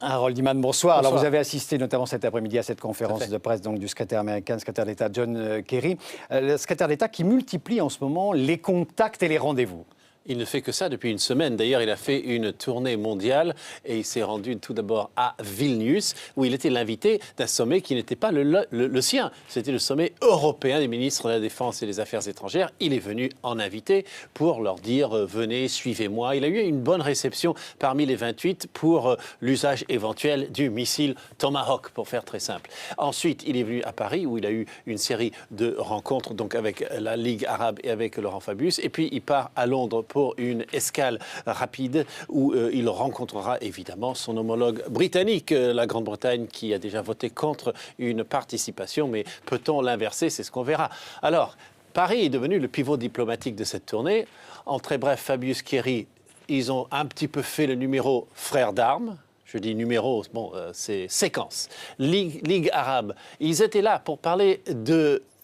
Harold Iman, bonsoir. Bonsoir. Alors vous avez assisté notamment cet après-midi à cette conférence de presse donc, du secrétaire américain, secrétaire d'État John Kerry. Le secrétaire d'État qui multiplie en ce moment les contacts et les rendez-vous. Il ne fait que ça depuis une semaine. D'ailleurs, il a fait une tournée mondiale et il s'est rendu tout d'abord à Vilnius, où il était l'invité d'un sommet qui n'était pas le sien. C'était le sommet européen des ministres de la Défense et des Affaires étrangères. Il est venu en invité pour leur dire « Venez, suivez-moi ». Il a eu une bonne réception parmi les 28 pour l'usage éventuel du missile Tomahawk, pour faire très simple. Ensuite, il est venu à Paris, où il a eu une série de rencontres donc avec la Ligue arabe et avec Laurent Fabius. Et puis, il part à Londres pour une escale rapide où il rencontrera évidemment son homologue britannique, la Grande-Bretagne, qui a déjà voté contre une participation. Mais peut-on l'inverser? C'est ce qu'on verra. Alors, Paris est devenu le pivot diplomatique de cette tournée. En très bref, Fabius Kerry, ils ont un petit peu fait le numéro frère d'armes. Je dis numéro, bon, c'est séquence. Ligue arabe, ils étaient là pour parler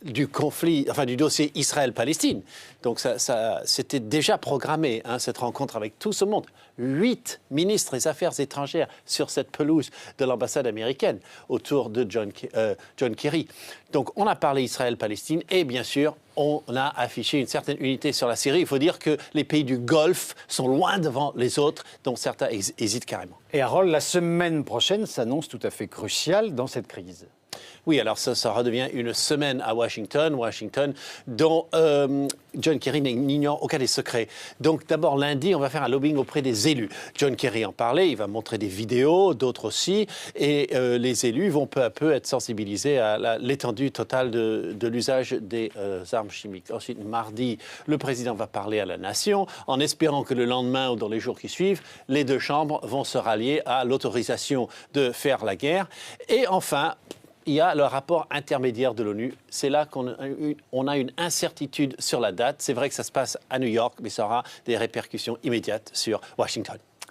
du conflit, enfin du dossier Israël-Palestine. Donc c'était déjà programmé, hein, cette rencontre avec tout ce monde. 8 ministres des Affaires étrangères sur cette pelouse de l'ambassade américaine autour de John Kerry. Donc on a parlé Israël-Palestine et bien sûr on a affiché une certaine unité sur la Syrie. Il faut dire que les pays du Golfe sont loin devant les autres, donc certains hésitent carrément. Et Harold, la semaine prochaine s'annonce tout à fait cruciale dans cette crise. Oui, alors ça redevient une semaine à Washington dont John Kerry n'ignore aucun des secrets. Donc d'abord lundi, on va faire un lobbying auprès des élus. John Kerry en parlait, il va montrer des vidéos, d'autres aussi, et les élus vont peu à peu être sensibilisés à l'étendue totale de l'usage des armes chimiques. Ensuite, mardi, le président va parler à la nation, en espérant que le lendemain ou dans les jours qui suivent, les deux chambres vont se rallier à l'autorisation de faire la guerre. Et enfin, il y a le rapport intermédiaire de l'ONU. C'est là qu'on a une incertitude sur la date. C'est vrai que ça se passe à New York, mais ça aura des répercussions immédiates sur Washington.